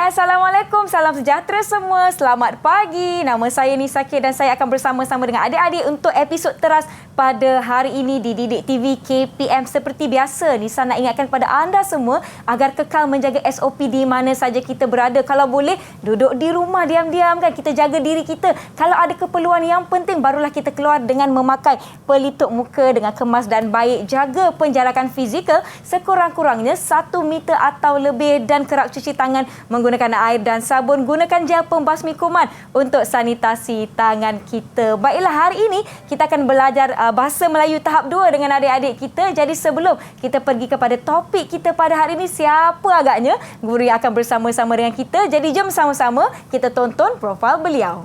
Hai, Assalamualaikum. Salam sejahtera semua. Selamat pagi. Nama saya Nisa K dan saya akan bersama-sama dengan adik-adik untuk episod teras pada hari ini di Didik TV KPM. Seperti biasa, Nisa nak ingatkan kepada anda semua agar kekal menjaga SOP di mana saja kita berada. Kalau boleh, duduk di rumah diam-diam kan. Kita jaga diri kita. Kalau ada keperluan yang penting, barulah kita keluar dengan memakai pelitup muka dengan kemas dan baik. Jaga penjarakan fizikal sekurang-kurangnya 1 meter atau lebih dan kerap cuci tangan menggunakan air dan sabun. Gunakan gel pembasmi kuman untuk sanitasi tangan kita. Baiklah, hari ini kita akan belajar bahasa Melayu tahap 2 dengan adik-adik kita. Jadi sebelum kita pergi kepada topik kita pada hari ini, siapa agaknya guru yang akan bersama-sama dengan kita. Jadi jom sama-sama kita tonton profil beliau.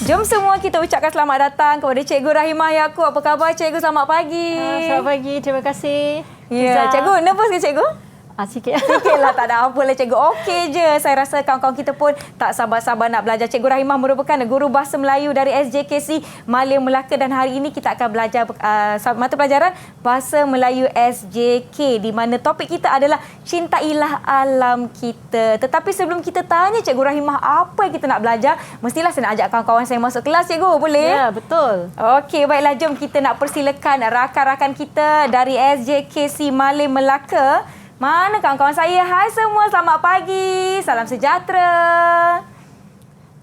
Jom semua kita ucapkan selamat datang kepada Cikgu Rahimah Yaakob. Apa khabar Cikgu? Selamat pagi. Selamat pagi, terima kasih. Ya, Cikgu, nervous ke Cikgu? Sikit. Sikitlah, tak ada apa lah Cikgu. Okey je. Saya rasa kawan-kawan kita pun tak sabar-sabar nak belajar. Cikgu Rahimah merupakan guru bahasa Melayu dari SJKC Malim Melaka dan hari ini kita akan belajar mata pelajaran Bahasa Melayu SJK di mana topik kita adalah cintailah alam kita. Tetapi sebelum kita tanya Cikgu Rahimah apa yang kita nak belajar, mestilah saya nak ajak kawan-kawan saya masuk kelas Cikgu. Boleh? Ya, betul. Okey, baiklah, jom kita nak persilakan rakan-rakan kita dari SJKC Malim Melaka. Mana kawan-kawan saya? Hai semua, selamat pagi. Salam sejahtera.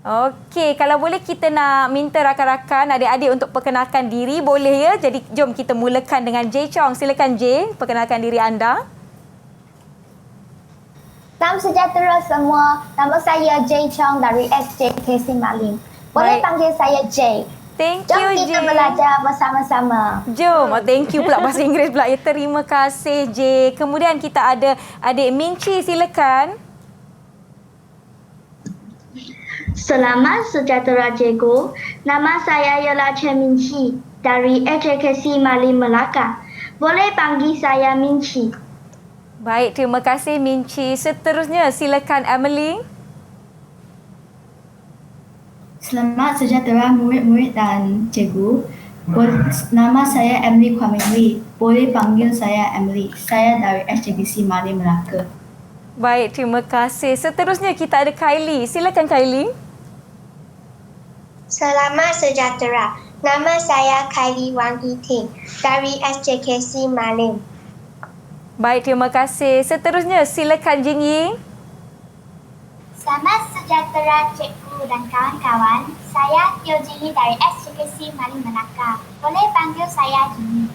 Okey, kalau boleh kita nak minta rakan-rakan, adik-adik untuk perkenalkan diri, boleh ya? Jadi jom kita mulakan dengan J Chong. Silakan J, perkenalkan diri anda. Salam sejahtera semua. Nama saya J Chong dari SJKC Malim. Boleh panggil saya J. Thank Jom you, kita J. belajar bersama-sama. Jom. Thank you pula bahasa Inggeris pula. Ya, terima kasih, J. Kemudian kita ada adik Minci, silakan. Selamat sejahtera cikgu. Nama saya ialah Chen Minci dari SJKC Malim Melaka. Boleh panggil saya Minci. Baik, terima kasih Minci. Seterusnya silakan Emily. Selamat sejahtera murid-murid dan cikgu. Nama saya Emily Kwame Lee. Boleh panggil saya Emily. Saya dari SJKC Malim Melaka. Baik, terima kasih. Seterusnya kita ada Kylie. Silakan Kylie. Selamat sejahtera. Nama saya Kylie Wang Yiting dari SJKC Malim. Baik, terima kasih. Seterusnya silakan Jing Ying. Selamat sejahtera cikgu dan kawan-kawan. Saya Teo Jini dari SJKC Malim Melaka. Boleh panggil saya Jini.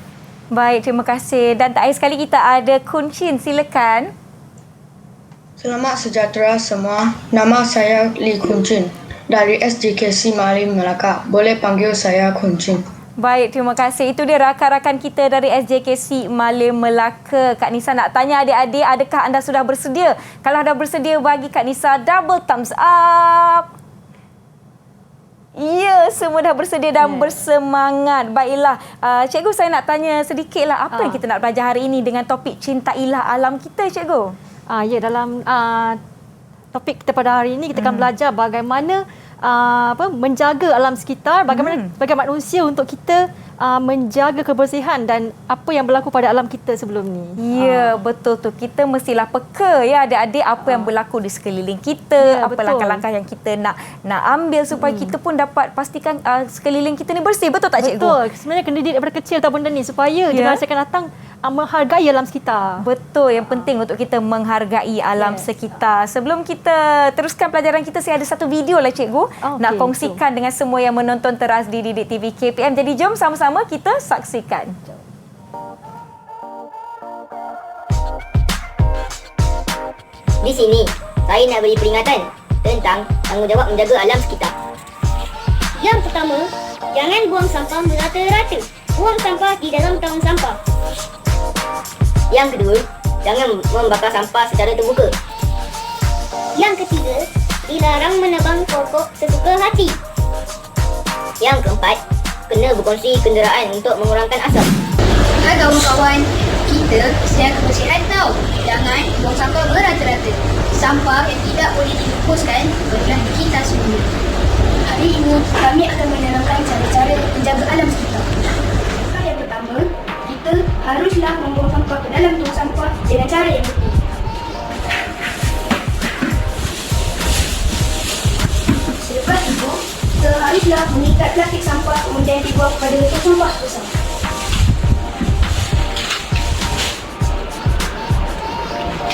Baik, terima kasih. Dan terakhir sekali kita ada Kun Chin. Silakan. Selamat sejahtera semua. Nama saya Lee Kun Chin dari SJKC Malim Melaka. Boleh panggil saya Kun Chin. Baik, terima kasih. Itu dia rakan-rakan kita dari SJKC Malim Melaka. Kak Nisa nak tanya adik-adik, adakah anda sudah bersedia? Kalau dah bersedia, bagi Kak Nisa double thumbs up. Ya, semua dah bersedia dan bersemangat. Baiklah, cikgu saya nak tanya sedikitlah apa yang kita nak belajar hari ini dengan topik cintailah alam kita, cikgu. Ya, dalam topik kita pada hari ini kita akan belajar bagaimana menjaga alam sekitar, bagaimana manusia untuk kita menjaga kebersihan dan apa yang berlaku pada alam kita sebelum ni. Ya, betul tu. Kita mestilah peka ya adik-adik apa yang berlaku di sekeliling kita, apa langkah-langkah yang kita nak ambil supaya kita pun dapat pastikan sekeliling kita ni bersih. Betul tak cikgu? Betul. Sebenarnya kena didik daripada kecil tahu benda ni supaya generasi akan datang menghargai alam sekitar. Betul, yang penting untuk kita menghargai alam sekitar. Sebelum kita teruskan pelajaran kita, saya ada satu video lah cikgu nak kongsikan dengan semua yang menonton teras di Didik TV KPM. Jadi jom sama-sama kita saksikan. Di sini, saya nak beri peringatan tentang tanggungjawab menjaga alam sekitar. Yang pertama, jangan buang sampah merata-rata. Buang sampah di dalam tong sampah. Yang kedua, jangan membakar sampah secara terbuka. Yang ketiga, Dilarang menebang pokok sesuka hati. Yang keempat, kena berkongsi kenderaan untuk mengurangkan asap. Hai kawan-kawan, kita setiap kebersihan tau. Jangan buang sampah berata-rata. Sampah yang tidak boleh dihapuskan adalah kita sendiri. Hari ini kami akan menerangkan cara-cara menjaga alam sekitar. Yang pertama, kita haruslah membuang sampah ke dalam tong sampah dengan cara yang betul. Selepas itu, kita haruslah mengikat plastik sampah kemudian dibuang pada tong sampah bersama.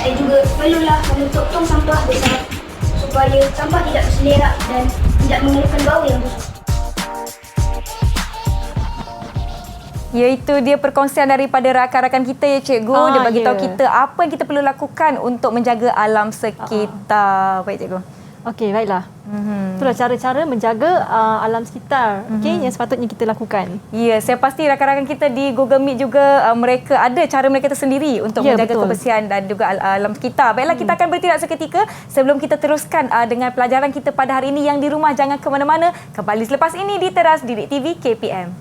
Dan juga perlulah menutup tong sampah bersama supaya sampah tidak berselerak dan tidak mengeluarkan bau yang busuk. Iaitu dia perkongsian daripada rakan-rakan kita ya cikgu. Dia bagi tahu kita apa yang kita perlu lakukan untuk menjaga alam sekitar. Baik cikgu. Okey, baiklah. Itulah cara-cara menjaga alam sekitar yang sepatutnya kita lakukan. Ya, saya pasti rakan-rakan kita di Google Meet juga mereka ada cara mereka tersendiri untuk menjaga kebersihan dan juga alam sekitar. Baiklah, kita akan bertindak seketika sebelum kita teruskan dengan pelajaran kita pada hari ini. Yang di rumah jangan ke mana-mana. Kembali selepas ini di Teras Didik TV KPM.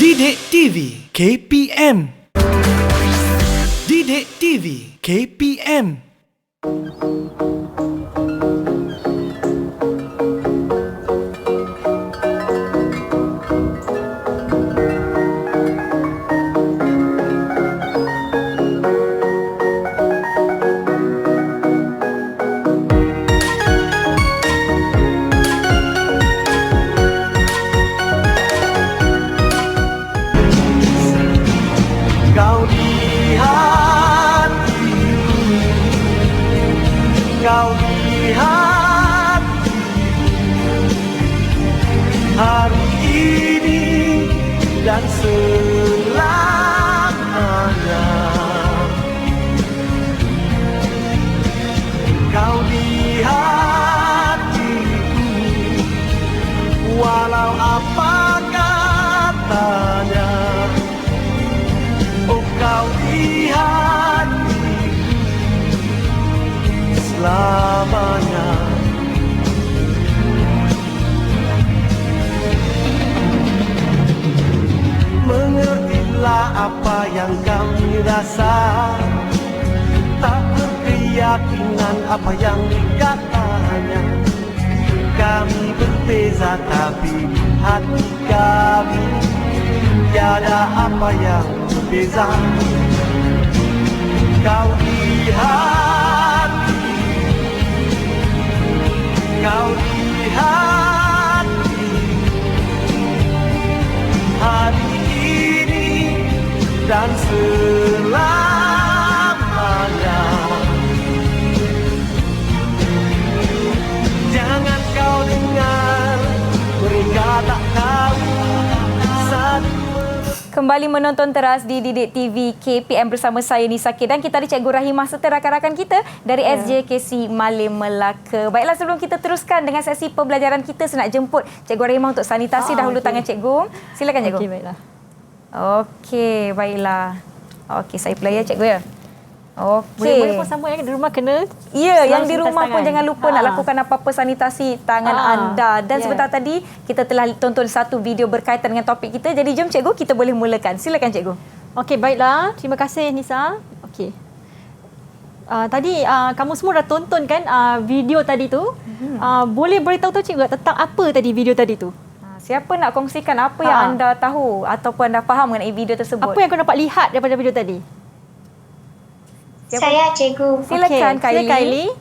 Didik TV KPM. Didik TV KPM. Kau lihat, kau lihat hari ini dan selamanya. Kau lihat itu, walau apa katanya. Oh, kau lihat selamanya. Mengertilah apa yang kami rasa, tak berkeyakinan apa yang dikatanya. Kami berbeza tapi hati kami tiada apa yang berbeza. Kau lihat, kau lihat hari ini dan selamanya. Jangan kau dengar mereka tak tahu saat. Kembali menonton Teras di Didik TV KPM bersama saya Nisa K dan kita ada Cikgu Rahimah serta rakan-rakan kita dari SJKC Malim Melaka. Baiklah, sebelum kita teruskan dengan sesi pembelajaran kita, saya nak jemput Cikgu Rahimah untuk sanitasi dahulu tangan Cikgu. Silakan Cikgu. Okey, baiklah. Okey, baiklah. Okey, saya play ya Cikgu ya. Okey. Boleh pun sama yang di rumah kena. Ya, yang di rumah pun jangan lupa nak lakukan apa-apa sanitasi tangan anda. Dan sebentar tadi kita telah tonton satu video berkaitan dengan topik kita. Jadi jom Cikgu, kita boleh mulakan. Silakan Cikgu. Okey, baiklah. Terima kasih Nisa. Okey. Tadi kamu semua dah tonton kan video tadi tu. Boleh beritahu tu Cikgu tentang apa tadi video tadi tu? Siapa nak kongsikan apa yang anda tahu ataupun anda faham mengenai video tersebut? Apa yang kau dapat lihat daripada video tadi? Siapa? Saya Cikgu. Silakan Kylie.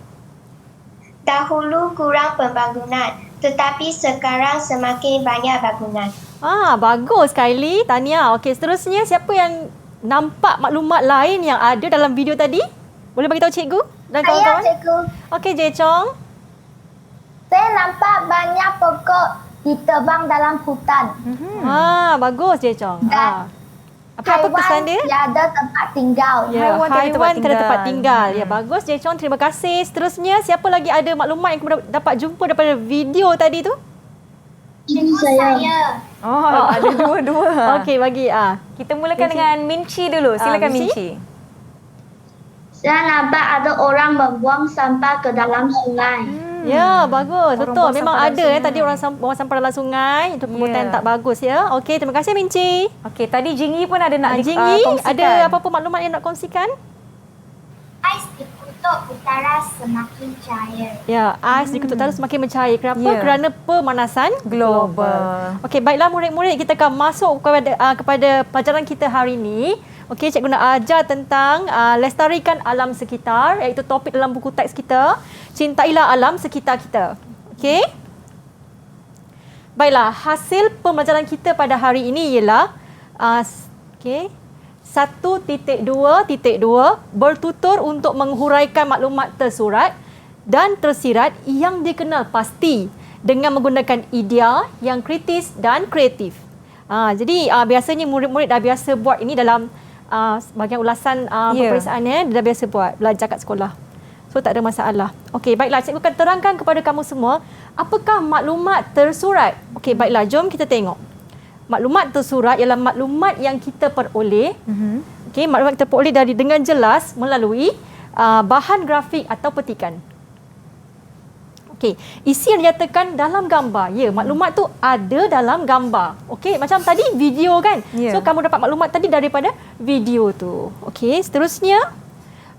Dahulu kurang pembangunan, tetapi sekarang semakin banyak bangunan. Bagus Kylie. Tahniah. Okey, seterusnya siapa yang nampak maklumat lain yang ada dalam video tadi? Boleh bagi tahu Cikgu dan kawan-kawan? Saya Cikgu. Okey, Jechong. Saya nampak banyak pokok ditebang dalam hutan. Bagus Jechong. Apa kesan dia? Tiada tempat tinggal. Ya, haiwan tiada tempat tinggal. Ya, Hmm. bagus Jechong, terima kasih. Seterusnya, siapa lagi ada maklumat yang kamu dapat jumpa daripada video tadi tu? Ibu saya. Oh, ada dua-dua. Okey, bagi Kita mulakan dengan Minci dulu. Silakan Minci. Minci. Saya nampak ada orang membuang sampah ke dalam sungai. Ya, bagus. Orang Betul. buang Memang sampah ada dalam sungai. tadi orang buang sampah dalam sungai. Itu perbuatan Ya. tak bagus ya. Okey, terima kasih Minci. Okey, tadi Jingyi pun ada nak Jingyi, kongsikan. ada apa-apa maklumat yang nak kongsikan? Ais di kutub utara semakin cair. Ya, ais di kutub utara semakin mencair. Kenapa? Ya. Kerana pemanasan Global. Okey, baiklah murid-murid, kita akan masuk kepada pelajaran kita hari ini. Okey, cikgu nak ajar tentang lestarikan alam sekitar, iaitu topik dalam buku teks kita, cintailah alam sekitar kita. Okey? Baiklah, hasil pembelajaran kita pada hari ini ialah okey, 1.2.2 bertutur untuk menghuraikan maklumat tersurat dan tersirat yang dikenal pasti dengan menggunakan idea yang kritis dan kreatif. Jadi biasanya murid-murid dah biasa buat ini dalam bahagian ulasan pemeriksaannya, dia dah biasa buat belajar kat sekolah. So tak ada masalah. Okey, baiklah, cikgu akan terangkan kepada kamu semua apakah maklumat tersurat. Okey, baiklah, jom kita tengok. Maklumat tersurat ialah maklumat yang kita peroleh. Okey, maklumat kita peroleh dengan jelas melalui bahan grafik atau petikan. Okey, isi yang dinyatakan dalam gambar. Ya, maklumat tu ada dalam gambar. Okey, macam tadi video kan? Ya. So kamu dapat maklumat tadi daripada video tu. Okey, seterusnya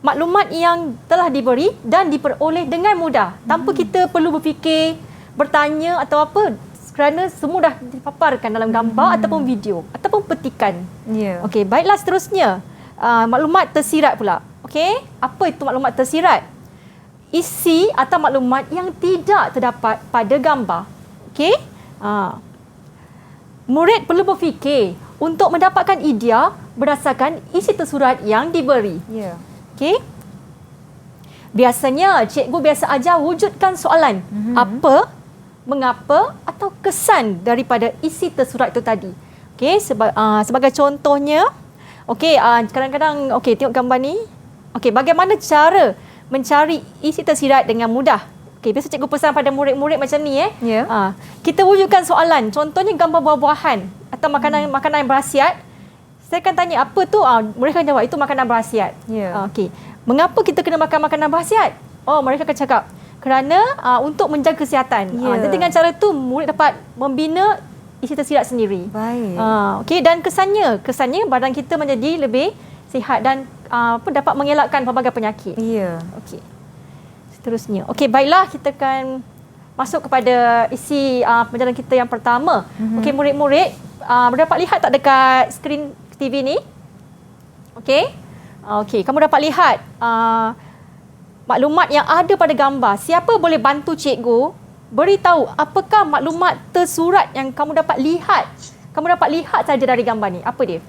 maklumat yang telah diberi dan diperoleh dengan mudah tanpa kita perlu berfikir, bertanya atau apa, kerana semua dah dipaparkan dalam gambar ataupun video ataupun petikan. Ya. Okey, baiklah, seterusnya maklumat tersirat pula. Okey, apa itu maklumat tersirat? Isi atau maklumat yang tidak terdapat pada gambar. Okey? Murid perlu berfikir untuk mendapatkan idea berdasarkan isi tersurat yang diberi. Ya. Okey? Biasanya cikgu biasa ajar wujudkan soalan. Apa, mengapa atau kesan daripada isi tersurat itu tadi. Okey, sebagai contohnya, okey, kadang-kadang okey, tengok gambar ni. Okey, bagaimana cara mencari isi tersirat dengan mudah? Okey, biasa cikgu pesan pada murid-murid macam ni Ya. kita wujudkan soalan, contohnya gambar buah-buahan atau makanan yang berkhasiat. Saya akan tanya apa tu? Mereka akan jawab itu makanan berkhasiat. Ya. Okey. Mengapa kita kena makan makanan berkhasiat? Mereka akan cakap kerana untuk menjaga kesihatan. Ya. Jadi dengan cara tu murid dapat membina isi tersirat sendiri. Baik. Okey, dan kesannya badan kita menjadi lebih sihat dan dapat mengelakkan pelbagai penyakit. Ya. Okey. Seterusnya. Okey, baiklah, kita akan masuk kepada isi pelajaran kita yang pertama. Okey, murid-murid, dapat lihat tak dekat skrin TV ni? Okey. Okey, kamu dapat lihat maklumat yang ada pada gambar. Siapa boleh bantu cikgu beritahu apakah maklumat tersurat yang kamu dapat lihat? Kamu dapat lihat saja dari gambar ni. Apa dia?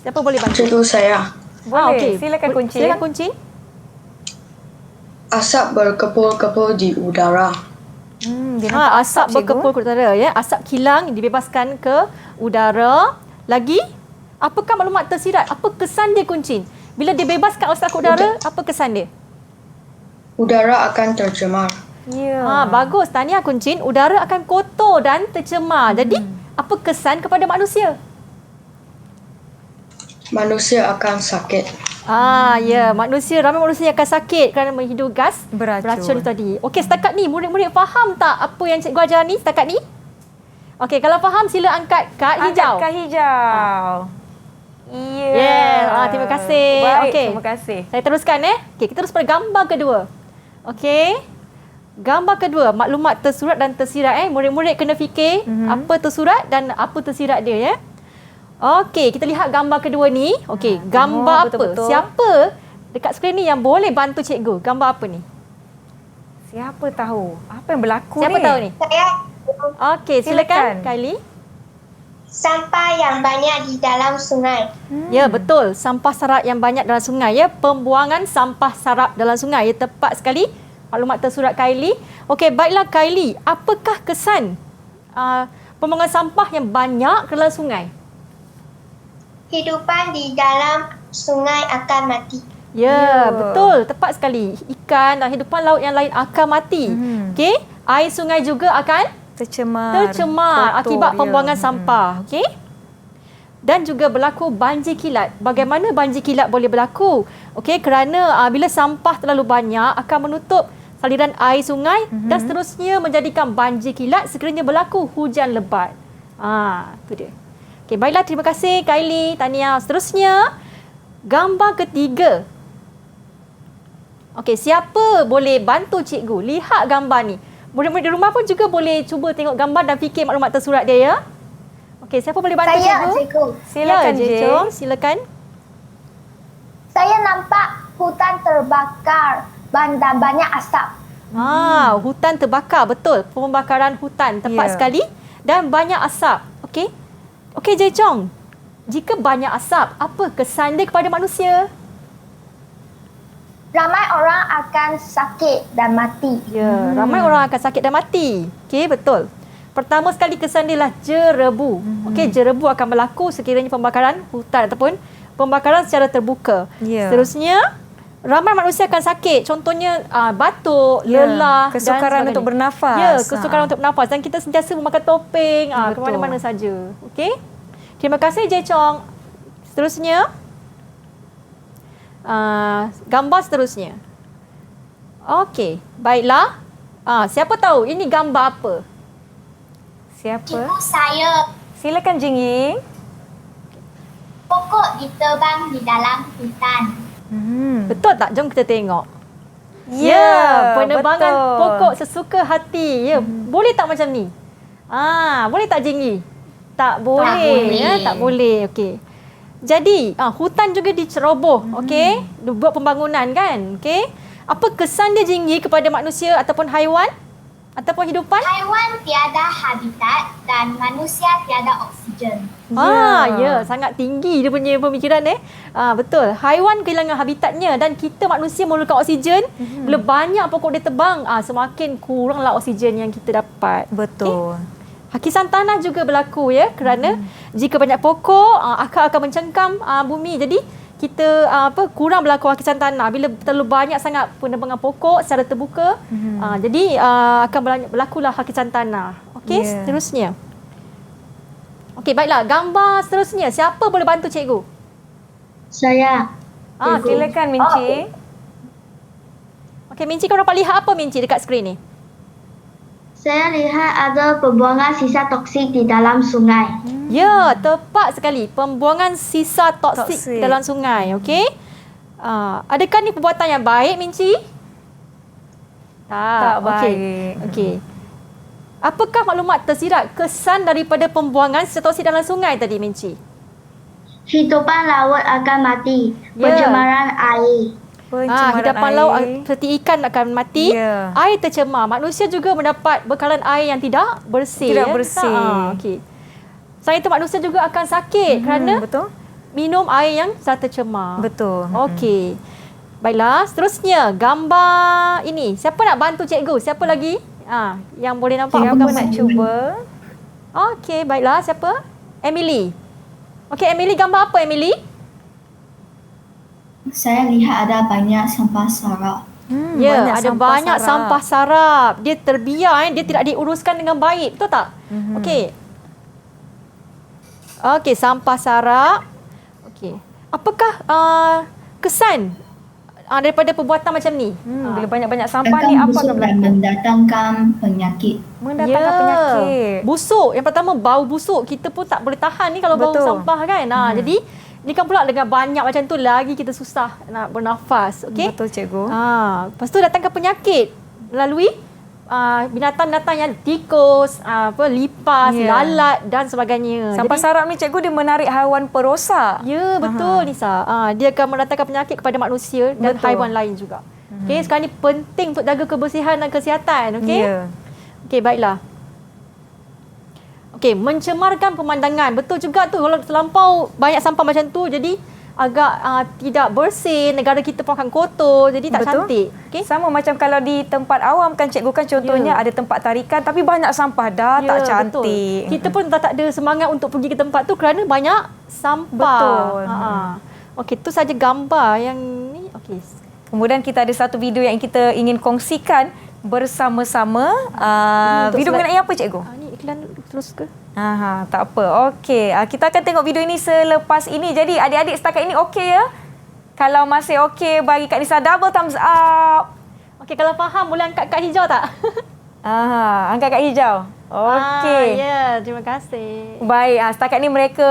Siapa boleh bantu? Cikgu saya. Boleh. Okey. Silakan kunci. Silakan kunci. Asap berkepul-kepul di udara. Dia nampak asap cikgu. berkepul ke udara ya. Asap kilang dibebaskan ke udara. Lagi, apakah maklumat tersirat? Apa kesan dia, Kuncin? Bila dibebaskan asap ke udara, apa kesan dia? Udara akan tercemar. Ya. Bagus. Tahniah, Kuncin. Udara akan kotor dan tercemar. Jadi, apa kesan kepada manusia? Manusia akan sakit. Ya, ramai manusia yang akan sakit kerana menghirup gas beracun tadi. Okey, setakat ni murid-murid faham tak apa yang cikgu ajar ni setakat ni? Okey, kalau faham sila angkat kad hijau. Angkat kad hijau. Ya. Yeah. Terima kasih. Baik, Okey. terima kasih. Saya teruskan Okey, kita terus pada gambar kedua. Okey. Gambar kedua, maklumat tersurat dan tersirat Murid-murid kena fikir apa tersurat dan apa tersirat dia ya. Okey, kita lihat gambar kedua ni. Okey, gambar apa? betul-betul. Siapa dekat skrin ni yang boleh bantu cikgu? Gambar apa ni? Siapa tahu? Apa yang berlaku Siapa ni? tahu ni? Saya Okey, silakan Silakan. Kylie. sampah yang banyak di dalam sungai. Ya, betul. Sampah sarap yang banyak dalam sungai ya. Pembuangan sampah sarap dalam sungai. Ya, tepat sekali. Maklumat tersurat Kylie. Okey, baiklah Kylie. Apakah kesan pembuangan sampah yang banyak ke dalam sungai? hidupan di dalam sungai akan mati. Ya, betul. Tepat sekali. Ikan dan hidupan laut yang lain akan mati. Okey? Air sungai juga akan tercemar Kotor, akibat pembuangan sampah. Okey? Dan juga berlaku banjir kilat. Bagaimana banjir kilat boleh berlaku? Okey, kerana bila sampah terlalu banyak akan menutup saliran air sungai dan seterusnya menjadikan banjir kilat sekiranya berlaku hujan lebat. Itu dia. Okey, baiklah, terima kasih Kylie, Tania. Seterusnya, gambar ketiga. Okey, siapa boleh bantu cikgu lihat gambar ni? Murid-murid di rumah pun juga boleh cuba tengok gambar dan fikir maklumat tersurat dia, ya. Okey, siapa boleh bantu cikgu? Cikgu. Silakan, Jom. Silakan. Saya nampak hutan terbakar dan banyak asap. Hutan terbakar, betul. Pembakaran hutan, tepat sekali. Dan banyak asap. Okey. Okey, Jechong. Jika banyak asap, apa kesan dia kepada manusia? Ramai orang akan sakit dan mati. Ya, ramai orang akan sakit dan mati. Okey, betul. Pertama sekali kesan dia lah jerebu. Okey, jerebu akan berlaku sekiranya pembakaran hutan ataupun pembakaran secara terbuka. Seterusnya, ramai manusia akan sakit. Contohnya batuk, lelah, kesukaran untuk bernafas. Ya, kesukaran untuk bernafas. Dan kita sentiasa memakai topeng ke mana-mana saja. Okey. Terima kasih, Jechong. Seterusnya, gambar seterusnya. Okey, baiklah. Siapa tahu ini gambar apa? Siapa? Cikgu, saya. Silakan, Jing Ying. Pokok ditebang di dalam hutan. Betul tak? Jom kita tengok. Ya, penebangan betul. pokok sesuka hati. Ya, boleh tak macam ni? Boleh tak, Jing Yi? Tak boleh. Tak boleh. Okey. Jadi, hutan juga diceroboh, okey? Buat pembangunan kan? Okey. Apa kesan dia, Jing Yi, kepada manusia ataupun haiwan ataupun hidupan? Haiwan tiada habitat dan manusia tiada oksigen. Ya, sangat tinggi dia punya pemikiran betul. Haiwan kehilangan habitatnya dan kita manusia memerlukan oksigen. Bila banyak pokok dia tebang, semakin kuranglah oksigen yang kita dapat. Betul. Okay? Hakisan tanah juga berlaku, ya, kerana jika banyak pokok, akar akan mencengkam bumi. Jadi kita kurang berlaku hakisan tanah bila terlalu banyak sangat penebangan pokok secara terbuka. Jadi akan berlakulah hakisan tanah. Okey, seterusnya. Okey, baiklah, gambar seterusnya. Siapa boleh bantu cikgu? Saya. Silakan, Minci. Okey, Minci, kau dapat lihat apa, Minci, dekat skrin ni? Saya lihat ada pembuangan sisa toksik di dalam sungai. Ya, tepat sekali. Pembuangan sisa toksik dalam sungai. Okey. Adakah ni perbuatan yang baik, Minci? Tak baik. Okey. Apakah maklumat tersirat kesan daripada pembuangan sisa toksik dalam sungai tadi, Minci? Hidupan laut akan mati. Pencemaran air. Hidupan laut seperti ikan akan mati. Air tercemar. Manusia juga mendapat bekalan air yang tidak bersih. Okey. Selain itu, manusia juga akan sakit kerana minum air yang sangat tercemar. Betul. Okey. Baiklah, seterusnya gambar ini. Siapa nak bantu cikgu? Siapa lagi? Yang boleh nampak apa gambar? Nak cuba? Okey, baiklah. Siapa? Emily. Okey, Emily, gambar apa, Emily? Saya lihat ada banyak sampah sarap. Ada banyak sampah sarap. Dia terbiar, dia tidak diuruskan dengan baik. Betul tak? Okey. Okey, sampah sarap. Okey. Apakah kesan daripada perbuatan macam ni? Bila banyak-banyak sampah ni, apa akan berlaku? Mendatangkan penyakit. Mendatangkan penyakit. Busuk. Yang pertama, bau busuk. Kita pun tak boleh tahan ni kalau bau sampah kan. Jadi, ni kan pula dengan banyak macam tu lagi kita susah nak bernafas. Okey? Betul, cikgu. Lepas tu datangkan penyakit melalui binatang-binatang yang tikus, lipas, lalat dan sebagainya. Sampah sarap ni, cikgu, dia menarik haiwan perosak. Ya, betul, Nisa. Dia akan mendatangkan penyakit kepada manusia dan haiwan lain juga. Okey, sekarang ni penting untuk jaga kebersihan dan kesihatan. Okey? Okey, baiklah. Okey, mencemarkan pemandangan. Betul juga tu, kalau terlampau banyak sampah macam tu, jadi agak tidak bersih, negara kita pun akan kotor, jadi tak cantik. Okay? Sama macam kalau di tempat awam kan cikgu kan contohnya ada tempat tarikan tapi banyak sampah dah tak cantik. Betul. Kita pun tak ada semangat untuk pergi ke tempat tu kerana banyak sampah. Betul. Okey, tu saja gambar yang ni. Okey. Kemudian kita ada satu video yang kita ingin kongsikan bersama-sama. Video mengenai apa cikgu? Ni iklan terus ke? Tak apa. Okey, kita akan tengok video ini selepas ini. Jadi adik-adik setakat ini okey ya? Kalau masih okey, bagi Kak Nisa double thumbs up. Okey, kalau faham boleh angkat kad hijau tak? Angkat kad hijau. Okey. Terima kasih. Baik, setakat ni mereka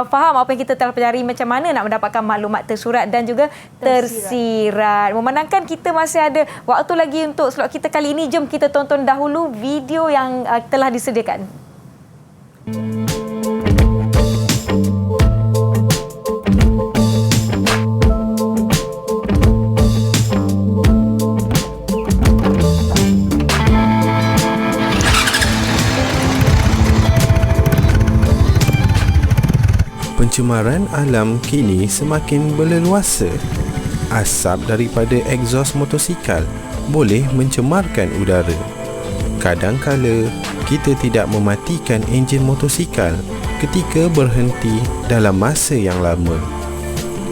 faham apa yang kita telah pelajari, macam mana nak mendapatkan maklumat tersurat dan juga tersirat. Memandangkan kita masih ada waktu lagi untuk slot kita kali ini, jom kita tonton dahulu video yang telah disediakan. Pencemaran alam kini semakin berleluasa. Asap daripada egzos motosikal boleh mencemarkan udara. Kadang-kala kita tidak mematikan enjin motosikal ketika berhenti dalam masa yang lama.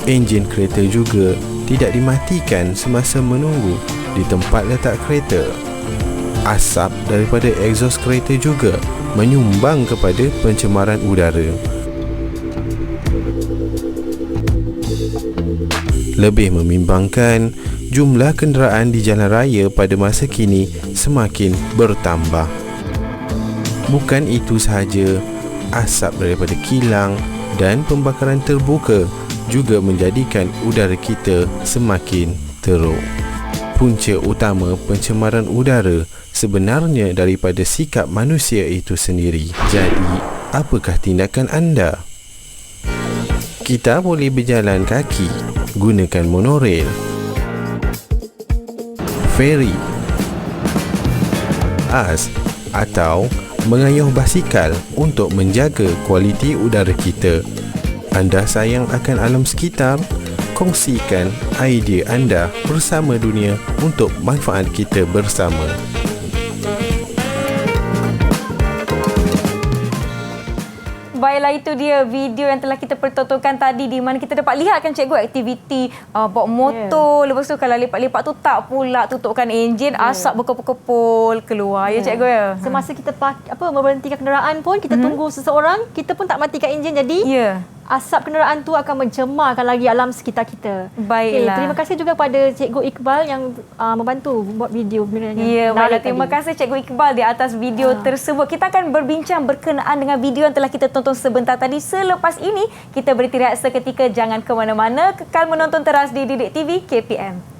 Enjin kereta juga tidak dimatikan semasa menunggu di tempat letak kereta. Asap daripada egzos kereta juga menyumbang kepada pencemaran udara. Lebih membimbangkan, jumlah kenderaan di jalan raya pada masa kini semakin bertambah. Bukan itu sahaja, asap daripada kilang dan pembakaran terbuka juga menjadikan udara kita semakin teruk. Punca utama pencemaran udara sebenarnya daripada sikap manusia itu sendiri. Jadi, apakah tindakan anda? Kita boleh berjalan kaki, gunakan monorail, feri, atau mengayuh basikal untuk menjaga kualiti udara kita. Anda sayang akan alam sekitar? Kongsikan idea anda bersama dunia untuk manfaat kita bersama. Baiklah, itu dia video yang telah kita pertontonkan tadi, di mana kita dapat lihat kan cikgu aktiviti bawa motor. Lepas tu kalau lipat-lipat tu tak pula tutupkan enjin, asap berkepul-kepul keluar. Ya cikgu ya. Semasa kita memberhentikan kenderaan pun kita tunggu seseorang, kita pun tak matikan enjin, jadi asap kenderaan tu akan mencemarkan lagi alam sekitar kita. Baiklah. Terima kasih juga kepada Cikgu Iqbal yang membantu buat video. Ya, baiklah. Terima kasih Cikgu Iqbal di atas video tersebut. Kita akan berbincang berkenaan dengan video yang telah kita tonton sebentar tadi. Selepas ini, kita berhenti rehat seketika. Jangan ke mana-mana. Kekal menonton teras di Didik TV KPM.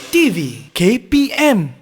TV KPM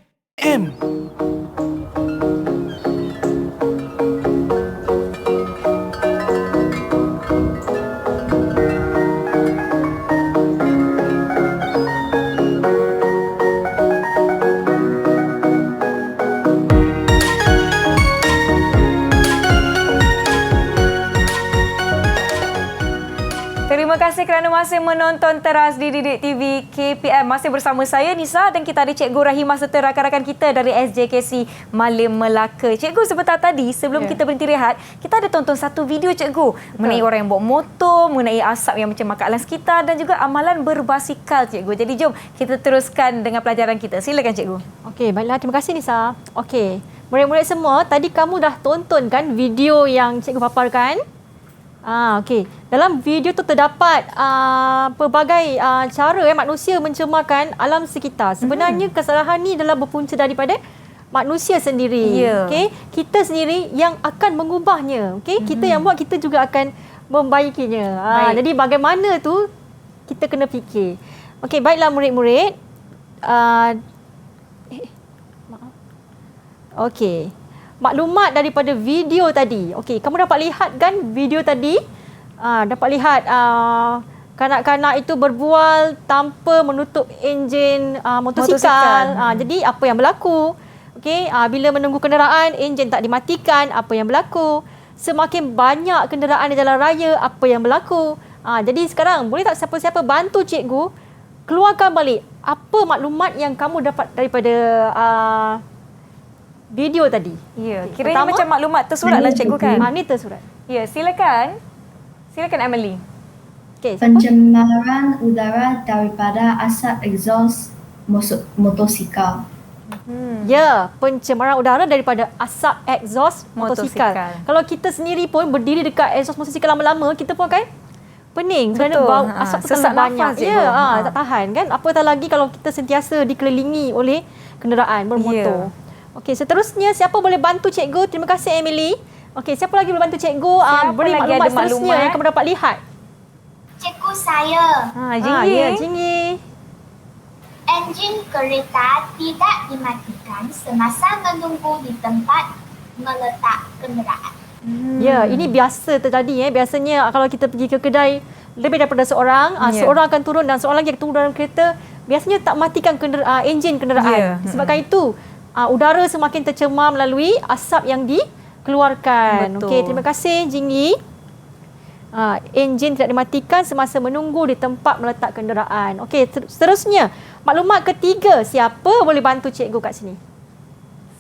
Terima kasih kerana masih menonton teras di Didik TV KPM. Masih bersama saya Nisa dan kita ada Cikgu Rahimah serta rakan-rakan kita dari SJKC Malim Melaka. Cikgu, sebentar tadi sebelum kita berhenti rehat, kita ada tonton satu video cikgu mengenai orang yang bawa motor, mengenai asap yang mencemarkan alam sekitar dan juga amalan berbasikal cikgu. Jadi jom kita teruskan dengan pelajaran kita. Silakan cikgu. Okey, baiklah, terima kasih Nisa. Okey, murid-murid semua, tadi kamu dah tonton kan video yang cikgu paparkan? Okey. Dalam video tu terdapat pelbagai cara manusia mencemarkan alam sekitar. Sebenarnya kesalahan ni adalah berpunca daripada manusia sendiri. Okey, kita sendiri yang akan mengubahnya. Okey, kita yang buat, kita juga akan membaikinya. Jadi bagaimana tu kita kena fikir. Okey, baiklah murid-murid. Okey. maklumat daripada video tadi. Okey, kamu dapat lihat kan video tadi? Dapat lihat kanak-kanak itu berbual tanpa menutup enjin motosikal. Jadi apa yang berlaku? Okey, bila menunggu kenderaan, enjin tak dimatikan, apa yang berlaku? Semakin banyak kenderaan di jalan raya, apa yang berlaku? Jadi sekarang boleh tak siapa-siapa bantu cikgu keluarkan balik apa maklumat yang kamu dapat daripada video tadi? Ya, kiranya macam maklumat tersurat lah cikgu kan? Ni tersurat. Ya, silakan. Silakan Emily. Okay, Pencemaran udara daripada asap exhaust motosikal. Ya, pencemaran udara daripada asap exhaust motosikal. Kalau kita sendiri pun berdiri dekat exhaust motosikal lama-lama, kita pun akan pening kerana bau asap terlalu banyak. Tak tahan kan. Apatah lagi kalau kita sentiasa dikelilingi oleh kenderaan bermotor. Okey, seterusnya siapa boleh bantu cikgu? Terima kasih Emily. Okey, siapa lagi boleh bantu cikgu beri maklumat seterusnya yang kamu dapat lihat? Cikgu saya. Jingyi. Enjin kereta tidak dimatikan semasa menunggu di tempat meletak kenderaan. Ya, ini biasa terjadi. Biasanya kalau kita pergi ke kedai lebih daripada seorang, seorang akan turun dan seorang lagi akan turun dalam kereta. Biasanya tak matikan enjin kenderaan. Disebabkan itu, udara semakin tercemar melalui asap yang dikeluarkan. Okey, terima kasih Jingyi. Enjin tidak dimatikan semasa menunggu di tempat meletak kenderaan. Okey, seterusnya maklumat ketiga, siapa boleh bantu cikgu kat sini?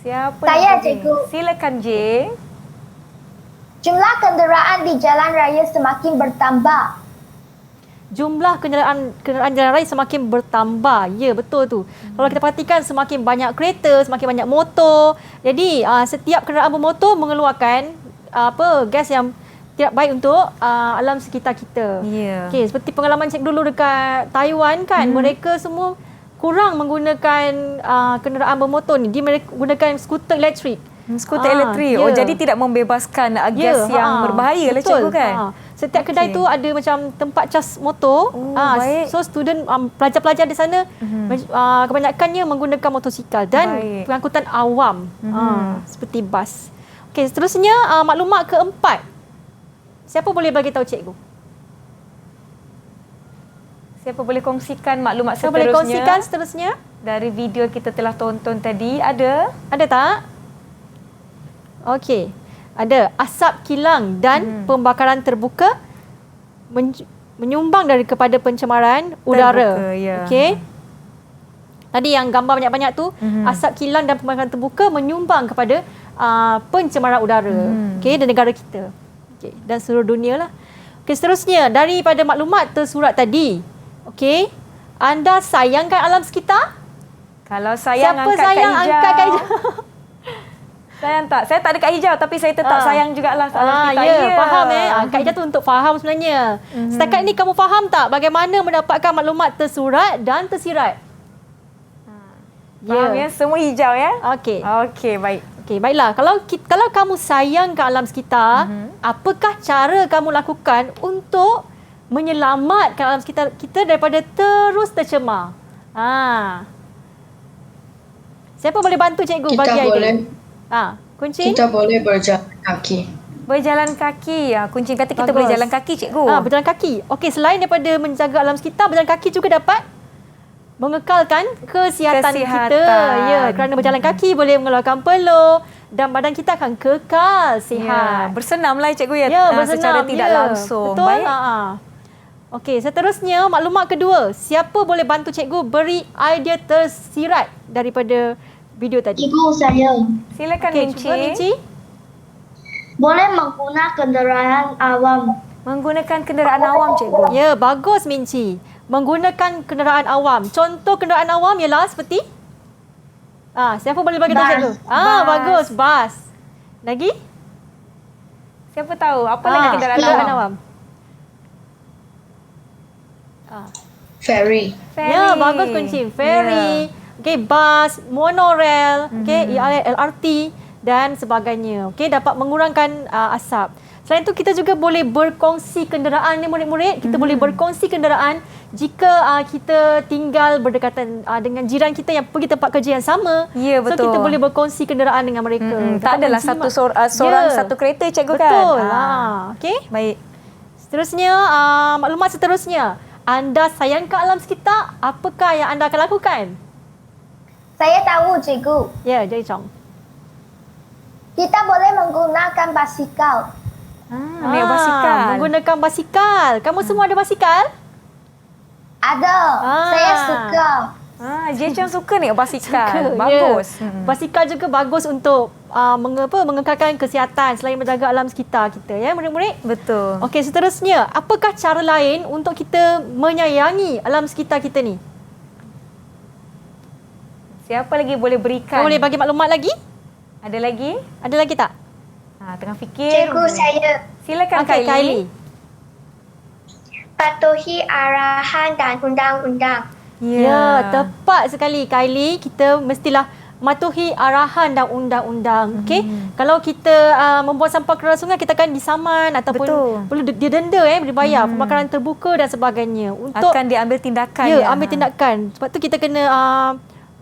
Siapa? Saya cikgu. Silakan Jing. Jumlah kenderaan di jalan raya semakin bertambah. Jumlah kenderaan jalan raya semakin bertambah. Ya, betul tu. Kalau kita perhatikan semakin banyak kereta, semakin banyak motor. Jadi setiap kenderaan bermotor mengeluarkan gas yang tidak baik untuk alam sekitar kita. Okey, seperti pengalaman cikgu dulu dekat Taiwan kan, mereka semua kurang menggunakan kenderaan bermotor ni. Dia mereka gunakan skuter elektrik. Skuter elektrik. Oh, jadi tidak membebaskan gas yang berbahaya lah cikgu kan? Setiap kedai tu ada macam tempat cas motor. So student pelajar-pelajar di sana kebanyakannya menggunakan motosikal dan pengangkutan awam seperti bas. Okey, seterusnya maklumat keempat. Siapa boleh bagi tahu cikgu? Siapa boleh kongsikan maklumat Siapa seterusnya? boleh kongsikan seterusnya? Dari video kita telah tonton tadi, ada? Ada tak? Okey. Ada asap kilang dan pembakaran terbuka menyumbang kepada pencemaran udara. Okey. Tadi yang gambar banyak-banyak tu, asap kilang dan pembakaran terbuka menyumbang kepada pencemaran udara. Okey, di negara kita. Okey, dan seluruh dunia lah. Okey, seterusnya daripada maklumat tersurat tadi. Okey, anda sayangkan alam sekitar? Kalau sayang, siapa sayang angkat kat hijau? Sayang tak? Saya tak dekat hijau tapi saya tetap sayang jugalah alam sekitar. Ya, faham kat hijau tu untuk faham sebenarnya. Setakat ni kamu faham tak bagaimana mendapatkan maklumat tersurat dan tersirat? Faham ya? Semua hijau ya? Okey. Okey, baik. Okey, baiklah. Kalau kamu sayang ke alam sekitar, apakah cara kamu lakukan untuk menyelamatkan alam sekitar kita daripada terus tercemar? Siapa boleh bantu cikgu bagi idea? Kuncin? Kita boleh berjalan kaki. Berjalan kaki. Kuncin kata kita boleh jalan kaki cikgu. Berjalan kaki. Okey, selain daripada menjaga alam sekitar, berjalan kaki juga dapat mengekalkan kesihatan kita. Ya, kerana berjalan kaki boleh mengeluarkan peluh dan badan kita akan kekal sihat. Bersenamlah cikgu ya, bersenam, secara tidak langsung. Betul. Baik. Okey, seterusnya maklumat kedua. Siapa boleh bantu cikgu beri idea tersirat daripada video tadi? Cikgu saya. Silakan Minci. Boleh menggunakan kenderaan awam. Menggunakan kenderaan awam cikgu. Ya, bagus Minci. Menggunakan kenderaan awam. Contoh kenderaan awam ialah seperti? Siapa boleh bagi tahu cikgu? Bagus, bas. Lagi? Siapa tahu apa lagi kenderaan awam? Ferry. Ya, bagus Kuncin. Ferry. Okey, bas, monorail, okey, LRT dan sebagainya. Okey, dapat mengurangkan asap. Selain itu kita juga boleh berkongsi kenderaan ni murid-murid. Kita boleh berkongsi kenderaan jika kita tinggal berdekatan dengan jiran kita yang pergi tempat kerja yang sama. Ya, betul. So kita boleh berkongsi kenderaan dengan mereka. Tak adalah seorang satu kereta cikgu kan. Betul. Okey. Baik. Seterusnya, maklumat seterusnya. Anda sayang ke alam sekitar, apakah yang anda akan lakukan? Saya tahu, cikgu. Ya, Jay Chong. Kita boleh menggunakan basikal. Naik basikal. Menggunakan basikal. Kamu semua ada basikal? Ada. Saya suka. Jay-Chong suka naik basikal. Suka, Bagus. Basikal juga bagus untuk mengekalkan kesihatan selain menjaga alam sekitar kita, ya murid-murid? Betul. Okey, seterusnya, apakah cara lain untuk kita menyayangi alam sekitar kita ni? Siapa lagi boleh berikan? Boleh bagi maklumat lagi? Ada lagi? Ada lagi tak? Tengah fikir. Cikgu, saya. Silakan Okay, Kylie. Patuhi arahan dan undang-undang. Ya, tepat sekali Kylie. Kita mestilah mematuhi arahan dan undang-undang. Okey. Kalau kita membuang sampah ke sungai, kita akan disaman ataupun perlu didenda, dibayar pembakaran terbuka dan sebagainya. Untuk akan diambil tindakan. Ya, ambil tindakan. Sebab tu kita kena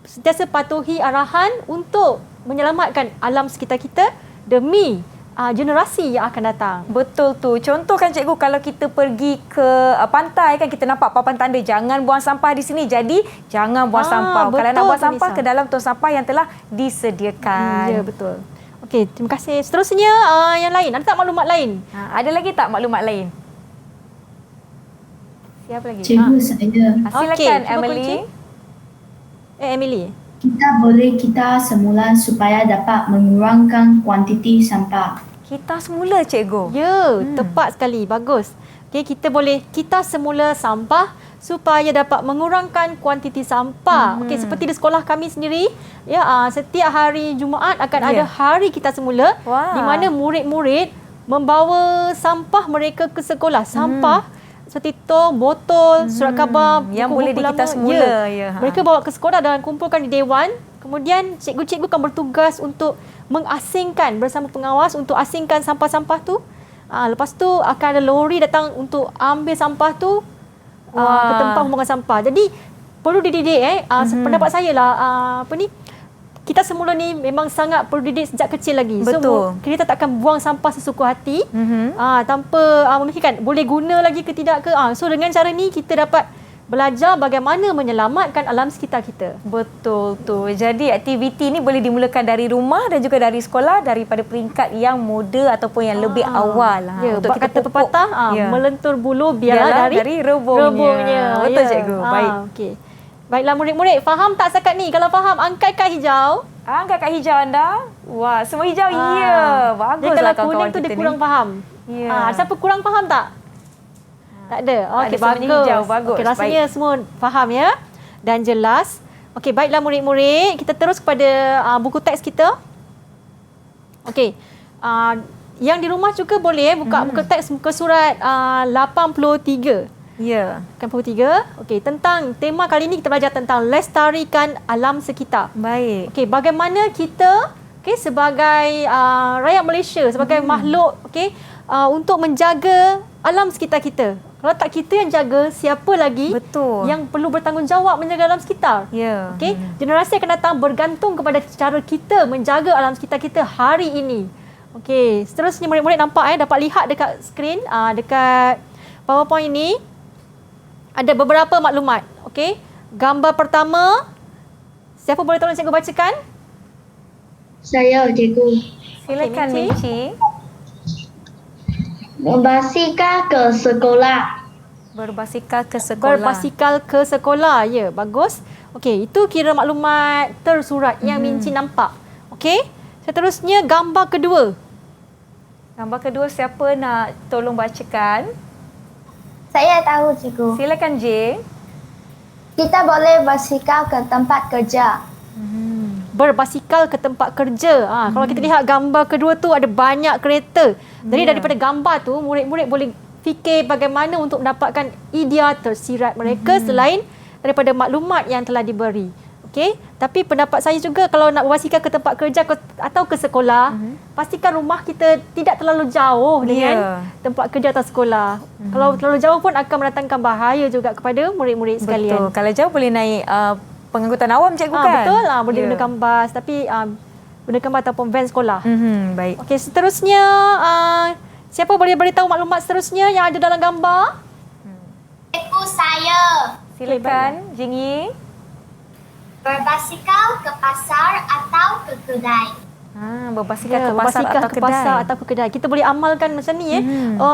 sentiasa patuhi arahan untuk menyelamatkan alam sekitar kita demi generasi yang akan datang. Betul tu. Contoh kan cikgu, kalau kita pergi ke pantai kan, kita nampak papan tanda jangan buang sampah di sini. Jadi jangan buang sampah. Kalau nak buang sampah ke dalam tong sampah yang telah disediakan. Ya, betul. Okey, terima kasih. Seterusnya yang lain. Ada tak maklumat lain? Ada lagi tak maklumat lain? Siapa lagi? Cikgu, saya. Silakan Emily. Emily. Kita semula supaya dapat mengurangkan kuantiti sampah. Kita semula, cikgu. Ya, tepat sekali. Bagus. Okey, kita semula sampah supaya dapat mengurangkan kuantiti sampah. Okey, seperti di sekolah kami sendiri, ya, setiap hari Jumaat akan ada hari kita semula, di mana murid-murid membawa sampah mereka ke sekolah. Sampah seperti tong, botol, surat khabar, yang boleh kita semula. Mereka bawa ke sekolah dan kumpulkan di dewan. Kemudian cikgu-cikgu akan bertugas untuk mengasingkan bersama pengawas untuk asingkan sampah-sampah tu. Lepas tu akan ada lori datang untuk ambil sampah tu ke tempat pembuangan sampah. Jadi perlu dididik. Pendapat saya lah, kita semula ni memang sangat perlu didik sejak kecil lagi. Betul. So, kita tak akan buang sampah sesuka hati tanpa memikirkan boleh guna lagi ke tidak ke. So dengan cara ni kita dapat belajar bagaimana menyelamatkan alam sekitar kita. Betul tu. Jadi aktiviti ni boleh dimulakan dari rumah dan juga dari sekolah, daripada peringkat yang muda ataupun yang lebih awal. Untuk kita kata pepatah, melentur bulu biarlah dari rebungnya. Betul cikgu. Baik. Okey. Baiklah murid-murid, faham tak setakat ni? Kalau faham, angkat kad hijau. Angkat kad hijau anda. Wah, semua hijau. Ya, baguslah kalau kuning tu dia kurang faham. Ya. Siapa kurang faham tak? Tak ada. Okey, bagus. Hijau, bagus. Okey, rasanya semua faham ya dan jelas. Okey, baiklah murid-murid, kita terus kepada buku teks kita. Okey. Yang di rumah juga boleh buka buku teks muka surat 83. Ya. 83. Okey, tentang tema kali ini kita belajar tentang lestarikan alam sekitar. Baik. Okey, bagaimana kita sebagai rakyat Malaysia, sebagai makhluk untuk menjaga alam sekitar kita. Kalau tak kita yang jaga, siapa lagi yang perlu bertanggungjawab menjaga alam sekitar? Ya. Okey, generasi akan datang bergantung kepada cara kita menjaga alam sekitar kita hari ini. Okey, seterusnya murid-murid nampak dapat lihat dekat skrin, dekat PowerPoint ini ada beberapa maklumat. Okey, gambar pertama, siapa boleh tolong cikgu bacakan? Saya, cikgu. Silakan, Minci. Berbasikal ke sekolah. Berbasikal ke sekolah. Berbasikal ke sekolah. Ya, bagus. Okey, itu kira maklumat tersurat yang Minci nampak. Okey, seterusnya gambar kedua. Gambar kedua siapa nak tolong bacakan? Saya tahu, cikgu. Silakan, J. Kita boleh berbasikal ke tempat kerja. Berbasikal ke tempat kerja. Kalau kita lihat gambar kedua tu ada banyak kereta. Jadi daripada gambar tu murid-murid boleh fikir bagaimana untuk mendapatkan idea tersirat mereka selain daripada maklumat yang telah diberi. Okey, tapi pendapat saya juga kalau nak berbasikal ke tempat kerja atau ke sekolah, pastikan rumah kita tidak terlalu jauh dengan tempat kerja atau sekolah. Kalau terlalu jauh pun akan mendatangkan bahaya juga kepada murid-murid sekalian. Betul. Kalau jauh boleh naik pengangkutan awam cikgu kan? Betul lah, boleh gunakan bas, tapi gunakan bas ataupun van sekolah. Baik. Okey, seterusnya siapa boleh beritahu maklumat seterusnya yang ada dalam gambar? Cikgu saya. Silakan, Jingyi. Berbasikal ke pasar atau ke kedai. Berbasikal ke pasar atau ke kedai. Kita boleh amalkan macam ni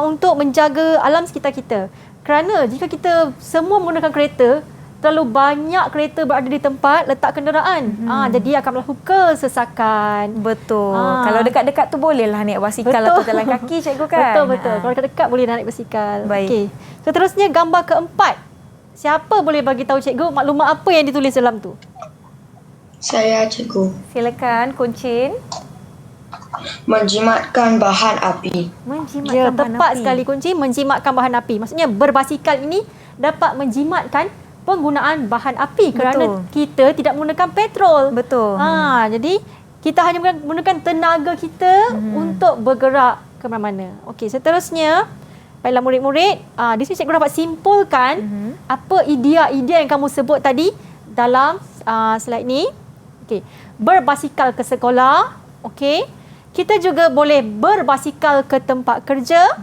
untuk menjaga alam sekitar kita. Kerana jika kita semua menggunakan kereta, terlalu banyak kereta berada di tempat letak kenderaan. Jadi akan berlaku kesesakan. Betul. Kalau dekat-dekat tu bolehlah naik basikal atau jalan kaki cikgu kan? Betul. Kalau dekat-dekat boleh naik basikal. Baik. Okey. Seterusnya gambar keempat. Siapa boleh bagi tahu cikgu maklumat apa yang ditulis dalam tu? Saya cikgu. Silakan, Kuncin. Menjimatkan bahan api. Menjimatkan bahan tepat api. sekali kunci, menjimatkan bahan api. Maksudnya berbasikal ini dapat menjimatkan penggunaan bahan api kerana kita tidak menggunakan petrol. Betul. Jadi kita hanya menggunakan tenaga kita untuk bergerak ke mana-mana. Okey, seterusnya baiklah murid-murid, di sini cikgu dapat simpulkan apa idea-idea yang kamu sebut tadi dalam slide ni. Okey, berbasikal ke sekolah, okey. Kita juga boleh berbasikal ke tempat kerja.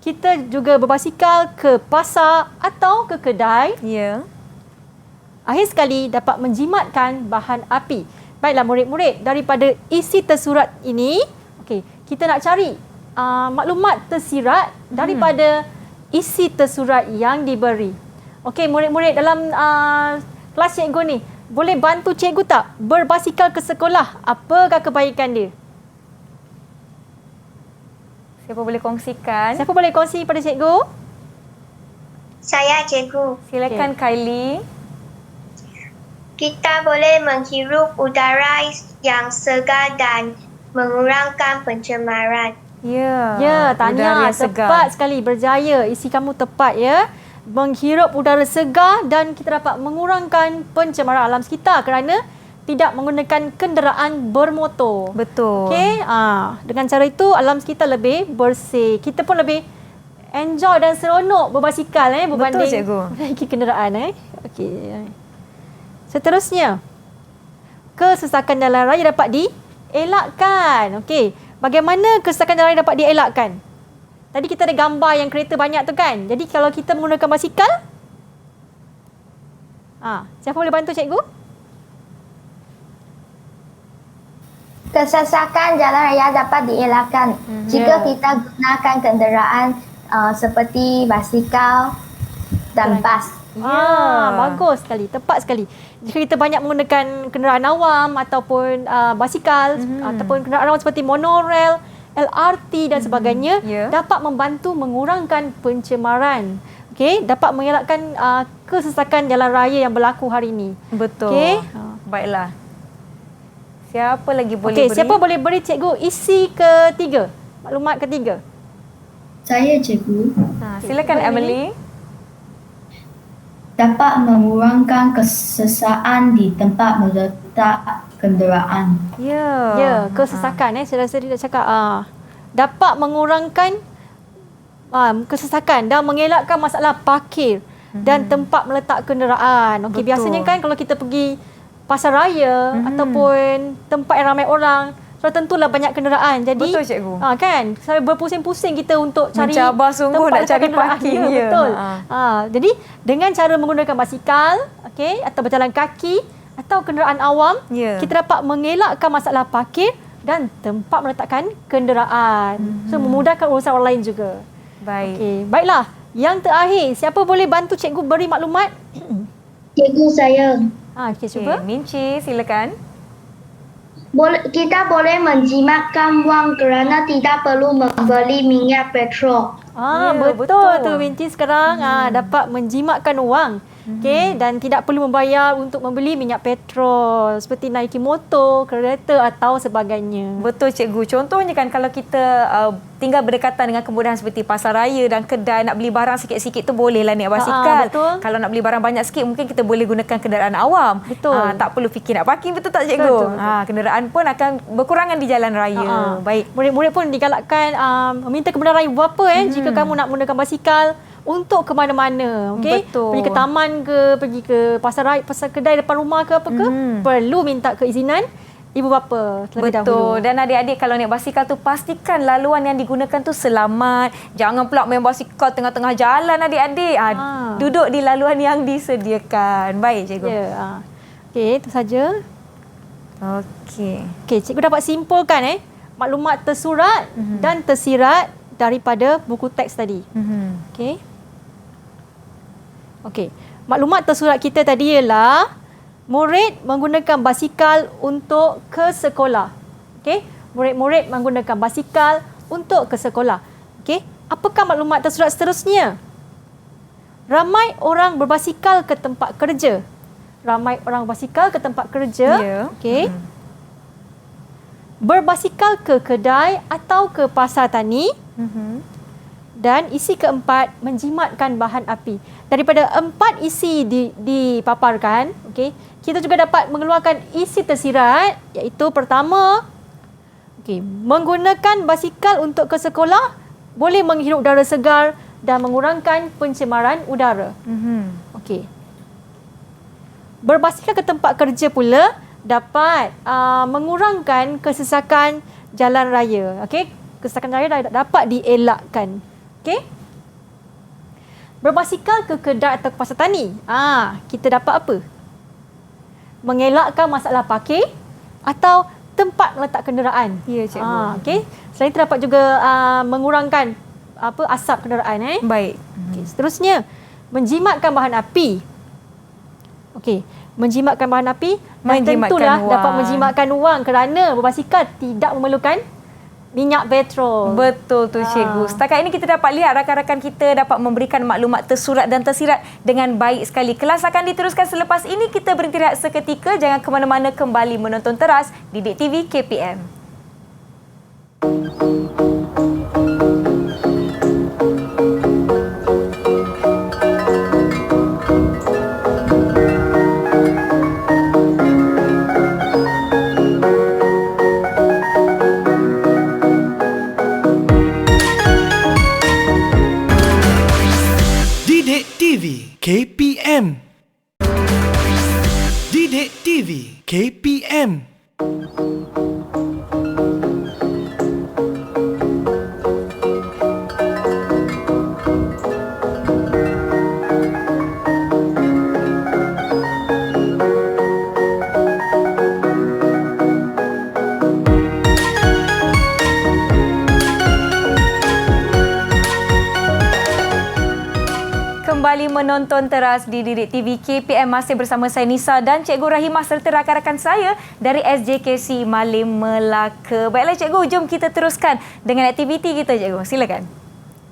Kita juga berbasikal ke pasar atau ke kedai. Ya. Akhir sekali dapat menjimatkan bahan api. Baiklah murid-murid, daripada isi tersurat ini, okey, kita nak cari maklumat tersirat daripada isi tersurat yang diberi. Okey, murid-murid dalam kelas cikgu ni, boleh bantu cikgu tak berbasikal ke sekolah? Apakah kebaikan dia? Siapa boleh kongsikan? Siapa boleh kongsi pada cikgu? Saya cikgu. Silakan Kylie. Kita boleh menghirup udara yang segar dan mengurangkan pencemaran. Ya, Tania, tepat sekali, berjaya. Isi kamu tepat ya. Menghirup udara segar dan kita dapat mengurangkan pencemaran alam sekitar kerana tidak menggunakan kenderaan bermotor. Betul. Okey, dengan cara itu alam sekitar lebih bersih. Kita pun lebih enjoy dan seronok berbasikal berbanding betul cikgu. menaiki kenderaan Okey. Seterusnya, kesesakan jalan raya dapat dielakkan. Okey, bagaimana kesesakan jalan raya dapat dielakkan? Tadi kita ada gambar yang kereta banyak tu kan. Jadi kalau kita menggunakan basikal, siapa boleh bantu cikgu? Kesesakan jalan raya dapat dielakkan jika kita gunakan kenderaan seperti basikal dan bas. Bagus sekali, tepat sekali. Jika kita banyak menggunakan kenderaan awam ataupun basikal ataupun kenderaan awam seperti monorail, LRT dan sebagainya, dapat membantu mengurangkan pencemaran. Okey, dapat mengelakkan kesesakan jalan raya yang berlaku hari ini. Betul. Okey. Baiklah. Siapa lagi boleh beri? Siapa boleh beri cikgu isi ketiga? Maklumat ketiga. Saya cikgu. Silakan Emily. Dapat mengurangkan kesesaan di tempat meletak kenderaan. Ya, kesesakan saya rasa dia dah cakap dapat mengurangkan kesesakan dan mengelakkan masalah parkir dan tempat meletak kenderaan. Okey, biasanya kan kalau kita pergi pasar raya ataupun tempat yang ramai orang, sudah tentulah banyak kenderaan. Jadi betul cikgu. Kan, saya berpusing-pusing kita untuk cari mencabar sungguh nak cari parking. Ya, betul. Jadi dengan cara menggunakan basikal, okey, atau berjalan kaki atau kenderaan awam, kita dapat mengelakkan masalah parkir dan tempat meletakkan kenderaan. So memudahkan urusan orang lain juga. Baik. Okey, baiklah. Yang terakhir, siapa boleh bantu cikgu beri maklumat? Cikgu saya. Okey, cuba. Minci, silakan. Kita boleh menjimatkan wang kerana tidak perlu membeli minyak petrol. Betul tu Minci sekarang dapat menjimatkan wang. Okey, dan tidak perlu membayar untuk membeli minyak petrol seperti naiki motor, kereta atau sebagainya. Betul cikgu. Contohnya kan kalau kita tinggal berdekatan dengan kemudahan seperti pasar raya dan kedai, nak beli barang sikit-sikit tu bolehlah naik basikal. Betul. Kalau nak beli barang banyak sikit mungkin kita boleh gunakan kenderaan awam. Betul. Tak perlu fikir nak parking, betul tak cikgu? Betul. Kenderaan pun akan berkurangan di jalan raya. Baik. Murid-murid pun digalakkan meminta kebenaran ibu bapa jika kamu nak menggunakan basikal untuk ke mana-mana, okey? Betul. Pergi ke taman ke, pergi ke pasar raya, pasar kedai depan rumah ke apa ke, perlu minta keizinan ibu bapa terlebih dahulu. Betul. Dan adik-adik kalau naik basikal tu pastikan laluan yang digunakan tu selamat. Jangan pula main basikal tengah-tengah jalan adik-adik. Duduk di laluan yang disediakan. Baik cikgu. Ya. Okey, itu saja. Okey. Okey, cikgu dapat simpulkan maklumat tersurat dan tersirat daripada buku teks tadi. Okey. Okey. Maklumat tersurat kita tadi ialah murid menggunakan basikal untuk ke sekolah. Okey. Murid-murid menggunakan basikal untuk ke sekolah. Okey. Apakah maklumat tersurat seterusnya? Ramai orang berbasikal ke tempat kerja. Ramai orang berbasikal ke tempat kerja. Ya. Okey. Berbasikal ke kedai atau ke pasar tani. Dan isi keempat, menjimatkan bahan api. Daripada 4 isi dipaparkan, okey, kita juga dapat mengeluarkan isi tersirat, iaitu pertama, okey, menggunakan basikal untuk ke sekolah boleh menghirup udara segar dan mengurangkan pencemaran udara. Okey. Berbasikal ke tempat kerja pula dapat mengurangkan kesesakan jalan raya. Okey, kesesakan jalan raya dapat dielakkan. Okey. Berbasikal ke kedai atau ke pasar tani. Kita dapat apa? Mengelakkan masalah parking atau tempat meletak kenderaan. Ya, cikgu. Okey. Selain itu dapat juga mengurangkan asap kenderaan. Baik. Okey, seterusnya menjimatkan bahan api. Okey, menjimatkan bahan api dan tentulah dapat menjimatkan wang kerana berbasikal tidak memerlukan minyak petrol. Betul tu cikgu. Setakat ini kita dapat lihat rakan-rakan kita dapat memberikan maklumat tersurat dan tersirat dengan baik sekali. Kelas akan diteruskan selepas ini. Kita berhenti rehat seketika. Jangan ke mana-mana, kembali menonton teras Didik TV KPM. KPM. Didik TV KPM. Kembali menonton teras di Didik TV KPM, masih bersama saya Nisa dan Cikgu Rahimah serta rakan-rakan saya dari SJKC Malim Melaka. Baiklah cikgu, jom kita teruskan dengan aktiviti kita cikgu. Silakan.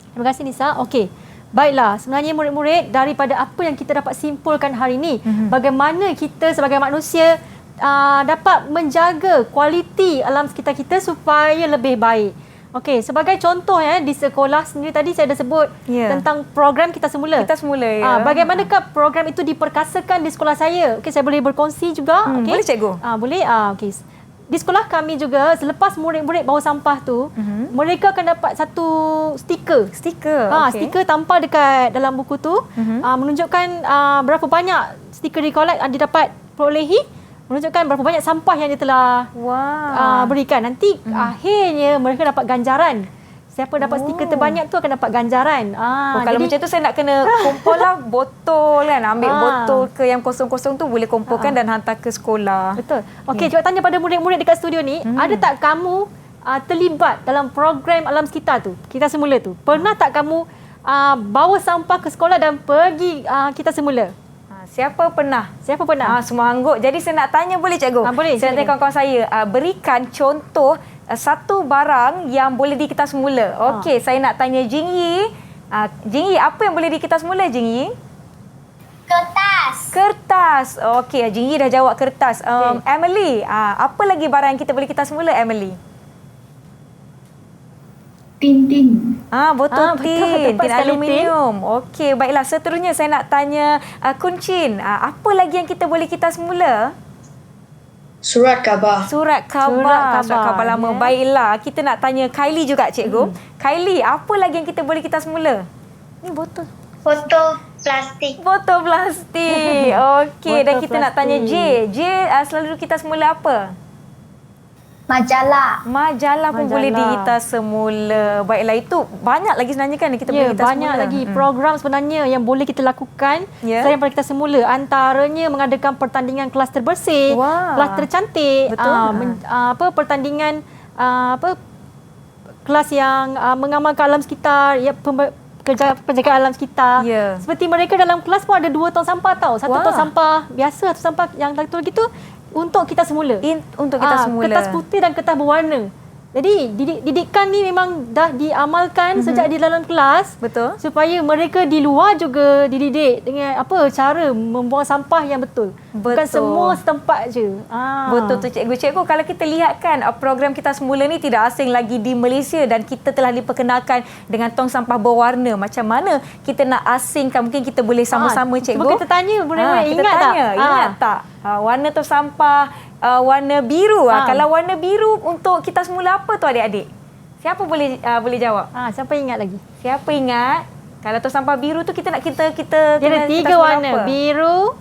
Terima kasih Nisa. Okey. Baiklah, sebenarnya murid-murid, daripada apa yang kita dapat simpulkan hari ini, bagaimana kita sebagai manusia dapat menjaga kualiti alam sekitar kita supaya lebih baik. Okey, sebagai contoh di sekolah sendiri tadi saya dah sebut tentang program Kita Semula. Kita Semula ya. Bagaimanakah program itu diperkasakan di sekolah saya? Okey, saya boleh berkongsi juga. Okay. Boleh cikgu? Boleh. Okey. Di sekolah kami juga, selepas murid-murid bawa sampah tu, mereka akan dapat satu stiker. Stiker. Okay. Stiker tampal dekat dalam buku tu, menunjukkan berapa banyak stiker didapat perolehi, menunjukkan berapa banyak sampah yang dia telah berikan. Nanti akhirnya mereka dapat ganjaran. Siapa dapat stiker terbanyak tu akan dapat ganjaran. Kalau macam tu saya nak kena kumpul lah botol kan. Ambil botol ke yang kosong-kosong tu boleh kumpulkan dan hantar ke sekolah. Betul. Okey, cuba tanya pada murid-murid dekat studio ni, ada tak kamu terlibat dalam program alam sekitar tu, Kita Semula tu? Pernah tak kamu bawa sampah ke sekolah dan pergi Kita Semula? Siapa pernah? Siapa pernah? Semua angguk. Jadi saya nak tanya boleh cikgu? Boleh. Saya nak tanya kawan-kawan saya. Berikan contoh satu barang yang boleh di Kita Semula. Okey, saya nak tanya Jing Yi. Jing Yi, apa yang boleh di Kita Semula, Jing Yi? Kertas. Kertas. Okey, Jing Yi dah jawab kertas. Emily, apa lagi barang yang kita boleh Kita Semula, Emily? Tin. Botol tin. Tepat Tin sekali, aluminium. Okey, baiklah. Seterusnya saya nak tanya Kun Chin. Apa lagi yang kita boleh kitas semula? Surat khabar. Surat khabar lama. Baiklah, kita nak tanya Kylie juga, cikgu. Kylie, apa lagi yang kita boleh kitas semula? Ni botol. Botol plastik. Botol plastik. Okey, dan kita nak tanya J. J selalu kitas semula apa? Majalah pun boleh dikitas semula. Baiklah, itu banyak lagi sebenarnya kan kita boleh kitas semula. Banyak lagi program sebenarnya yang boleh kita lakukan selain pada kitas semula. Antaranya mengadakan pertandingan kelas terbersih, kelas tercantik, pertandingan kelas yang mengamalkan alam sekitar, penjagaan alam sekitar. Seperti mereka dalam kelas pun ada 2 tong sampah tau. 1 tong sampah biasa, 1 sampah yang satu lagi tu untuk kita semula. Untuk kita semula. Kertas putih dan kertas berwarna. Jadi didikan ni memang dah diamalkan sejak di dalam kelas. Betul. Supaya mereka di luar juga dididik dengan cara membuang sampah yang betul. Bukan semua setempat je. Betul tu cikgu. Cikgu, kalau kita lihat kan program kita semula ni tidak asing lagi di Malaysia dan kita telah diperkenalkan dengan tong sampah berwarna. Macam mana kita nak asingkan? Mungkin kita boleh sama-sama cikgu. Cuba kita tanya boleh kita ingat tak? Ingat tak? Warna tong sampah warna biru. Kalau warna biru untuk kita semula apa tu adik-adik? Siapa boleh jawab? Siapa ingat lagi? Siapa ingat? Kalau tong sampah biru tu kita ada 3 warna. apa? Biru,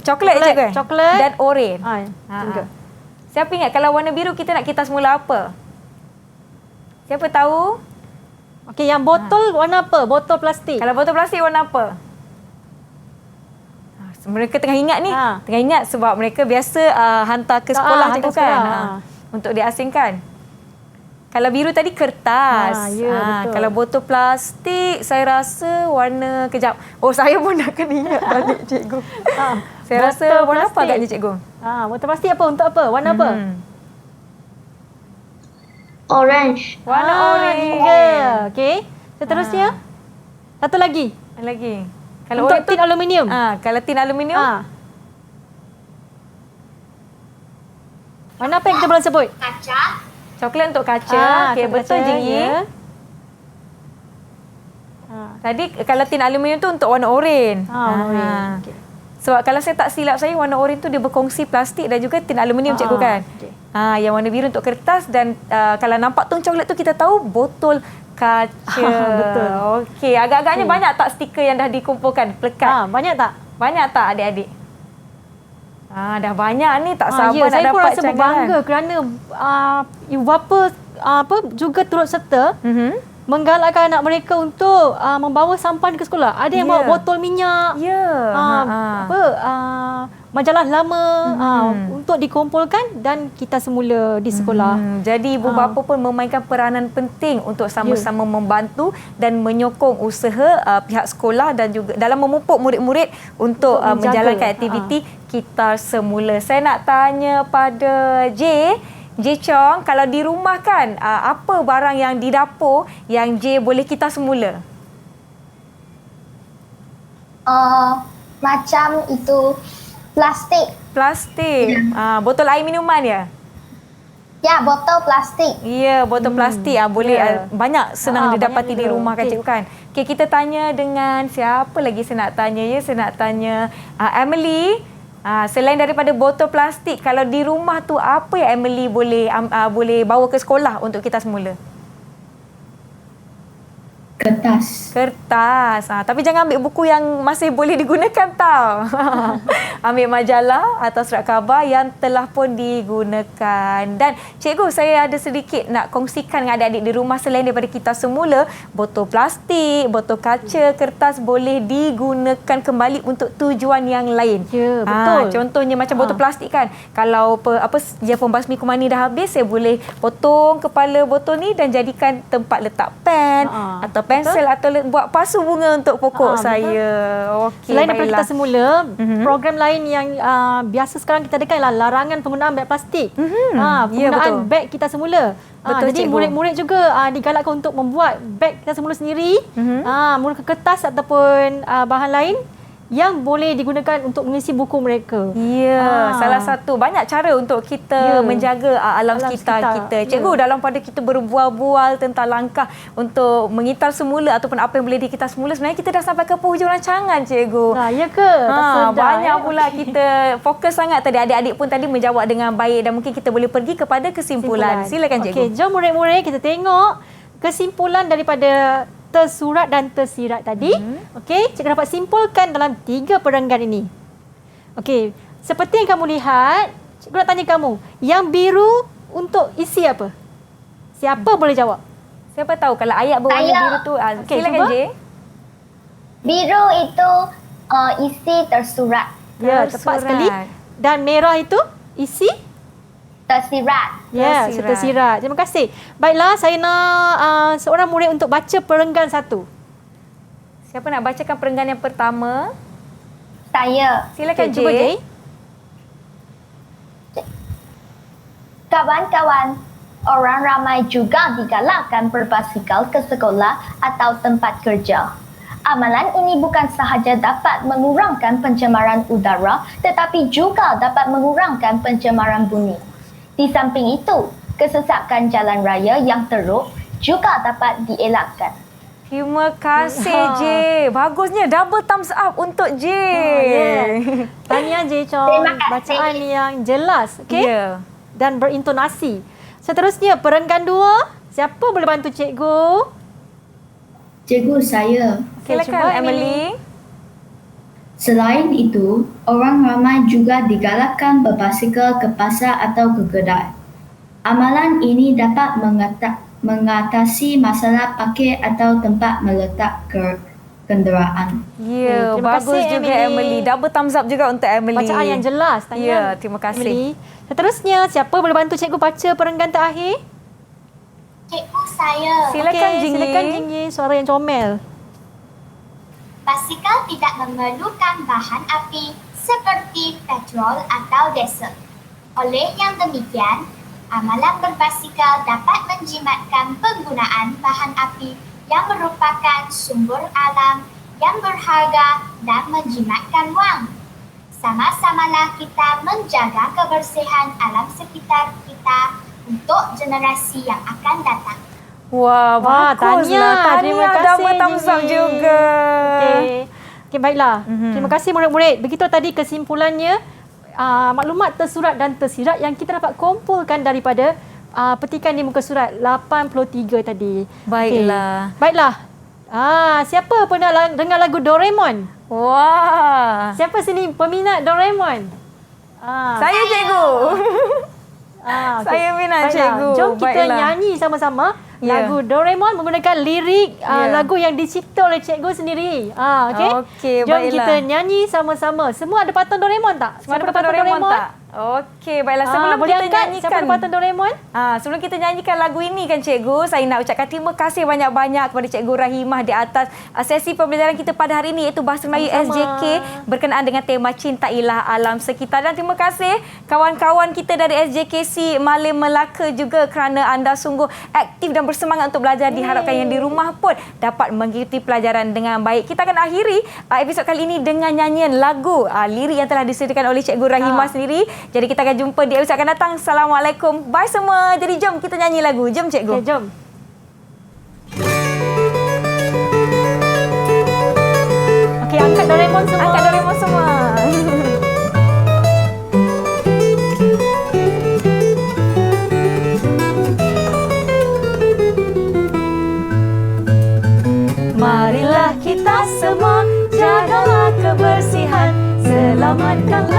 coklat cikgu. Coklat dan oren. Siapa ingat kalau warna biru kita nak kitas semula apa? Siapa tahu? Okey, yang botol warna apa? Botol plastik. Kalau botol plastik warna apa? Mereka tengah ingat ni. Tengah ingat sebab mereka biasa hantar ke sekolah cikgu kan. Untuk diasingkan. Kalau biru tadi kertas. Betul. Kalau botol plastik saya rasa warna kejap. Saya pun nak kena ingat balik cikgu. Saya rasa warna apa agaknya cikgu? Botol plastik apa? Untuk apa? Warna apa? Orange. Warna orange. Okey. Seterusnya. Satu lagi. Kalau untuk tin aluminium. Kalau tin aluminium. Warna apa yang kita boleh sebut? Kaca. Coklat untuk kaca. Okey, betul je. Tadi kalau tin aluminium tu untuk warna oren. Oren. Sebab kalau saya tak silap saya, warna oren tu dia berkongsi plastik dan juga tin aluminium cikgu kan. Yang warna biru untuk kertas dan kalau nampak tong coklat tu kita tahu botol kaca. Betul. Okey, agak-agaknya banyak tak stiker yang dah dikumpulkan, plekat? Banyak tak? Banyak tak adik-adik? Dah banyak ni, tak sabar nak saya pun dapat rasa berbangga kerana ibu bapa juga turut serta menggalakkan anak mereka untuk membawa sampan ke sekolah. Ada yang bawa botol minyak. Majalah lama untuk dikumpulkan dan kita semula di sekolah. Jadi ibu bapa pun memainkan peranan penting untuk sama-sama membantu dan menyokong usaha pihak sekolah dan juga dalam memupuk murid-murid untuk menjalankan aktiviti kita semula. Saya nak tanya pada J Chong, kalau di rumah kan apa barang yang di dapur yang J boleh kitas semula? Macam itu plastik. Botol air minuman ya? Ya, botol plastik. Ya, botol plastik. Boleh banyak senang didapati di rumah kan cikgu kan. Okey, kita tanya dengan siapa lagi saya nak tanya ya? Saya nak tanya Emily. Selain daripada botol plastik, kalau di rumah tu apa yang Emily boleh bawa ke sekolah untuk kita semula? Kertas. Tapi jangan ambil buku yang masih boleh digunakan tau. Ambil majalah atau surat khabar yang telah pun digunakan. Dan cikgu, saya ada sedikit nak kongsikan dengan adik-adik di rumah. Selain daripada kita semula, botol plastik, botol kaca, kertas boleh digunakan kembali untuk tujuan yang lain. Ya, betul. Contohnya macam botol plastik kan. Kalau pembasmi kumani dah habis, saya boleh potong kepala botol ni dan jadikan tempat letak pen atau pensel atau buat pasu bunga untuk pokok saya. Okey, selain daripada kita semula, program lain yang biasa sekarang kita adakan ialah larangan penggunaan beg plastik. Penggunaan beg kita semula. Jadi murid-murid juga digalakkan untuk membuat beg kita semula sendiri, menggunakan kertas ataupun bahan lain yang boleh digunakan untuk mengisi buku mereka. Ya, salah satu banyak cara untuk kita menjaga alam sekitar kita. Cikgu, dalam pada kita berbual-bual tentang langkah untuk mengital semula ataupun apa yang boleh dikital semula, sebenarnya kita dah sampai ke penghujung rancangan, Cikgu. Ya ke? Banyak pula kita fokus sangat tadi. Adik-adik pun tadi menjawab dengan baik dan mungkin kita boleh pergi kepada kesimpulan. Silakan, Cikgu. Okey, jom murid-murid kita tengok kesimpulan daripada tersurat dan tersirat tadi. Okey, cikgu dapat simpulkan dalam 3 perenggan ini. Okey, seperti yang kamu lihat, cikgu nak tanya kamu, yang biru untuk isi apa? Siapa boleh jawab? Siapa tahu kalau ayat berwarna biru tu? Silakan, J. Biru itu isi tersurat. Ya, tepat sekali. Dan merah itu isi tersirat. Ya, tersirat. Terima kasih. Baiklah, saya nak seorang murid untuk baca perenggan 1. Siapa nak bacakan perenggan yang pertama? Saya. Silakan, Cuba, J. Kawan-kawan, orang ramai juga digalakkan berbasikal ke sekolah atau tempat kerja. Amalan ini bukan sahaja dapat mengurangkan pencemaran udara, tetapi juga dapat mengurangkan pencemaran bumi. Di samping itu, kesesakan jalan raya yang teruk juga dapat dielakkan. Terima kasih, J. Bagusnya, double thumbs up untuk J. Tahniah, J. Chong. Bacaan yang jelas, okey? Dan berintonasi. Seterusnya, perenggan 2. Siapa boleh bantu cikgu? Cikgu, saya. Silakan, Emily. Selain itu, orang ramai juga digalakkan berbasikal ke pasar atau ke kedai. Amalan ini dapat mengatasi masalah parkir atau tempat meletak kenderaan. Ya, bagus juga, Emily. Double thumbs up juga untuk Emily. Bacaan yang jelas. Ya, terima kasih. Emily. Seterusnya, siapa boleh bantu cikgu baca perenggan terakhir? Cikgu, saya. Silakan, Jingyi. Silakan, Jingyi. Suara yang comel. Basikal tidak memerlukan bahan api seperti petrol atau diesel. Oleh yang demikian, amalan berbasikal dapat menjimatkan penggunaan bahan api yang merupakan sumber alam yang berharga dan menjimatkan wang. Sama-samalah kita menjaga kebersihan alam sekitar kita untuk generasi yang akan datang. Wah, baguslah. Tahniah, double thumbs up juga. Okey, baiklah. Terima kasih murid-murid. Begitu tadi kesimpulannya maklumat tersurat dan tersirat yang kita dapat kumpulkan daripada petikan di muka surat 83 tadi. Baiklah. Okay. Baiklah. Siapa pernah dengar lagu Doraemon? Wah. Siapa sini peminat Doraemon? Saya, cikgu. Saya minat, cikgu. Jom kita nyanyi sama-sama. Lagu Doraemon menggunakan lirik lagu yang dicipta oleh cikgu sendiri. Okey. Jom kita nyanyi sama-sama. Semua ada patung Doraemon tak? Semua ada patung Doraemon tak? Okey, baiklah. Sebelum kita nyanyikan, siapa ada patung Doraemon? Sebelum kita nyanyikan lagu ini kan, cikgu, saya nak ucapkan terima kasih banyak-banyak kepada Cikgu Rahimah di atas sesi pembelajaran kita pada hari ini, iaitu Bahasa Melayu SJK berkenaan dengan tema Cintailah Alam Sekitar. Dan terima kasih kawan-kawan kita dari SJKC Malim Melaka juga kerana anda sungguh aktif dan bersemangat untuk belajar. Diharapkan yang di rumah pun dapat mengikuti pelajaran dengan baik. Kita akan akhiri episod kali ini dengan nyanyian lagu lirik yang telah disediakan oleh Cikgu Rahimah sendiri. Jadi kita akan jumpa di episod akan datang. Assalamualaikum. Bye semua. Jadi jom kita nyanyi lagu. Jom, cikgu. Okay, jom. Okey, angkat Doraemon semua. Angkat Doraemon semua. Marilah kita semua jagalah kebersihan, selamatkanlah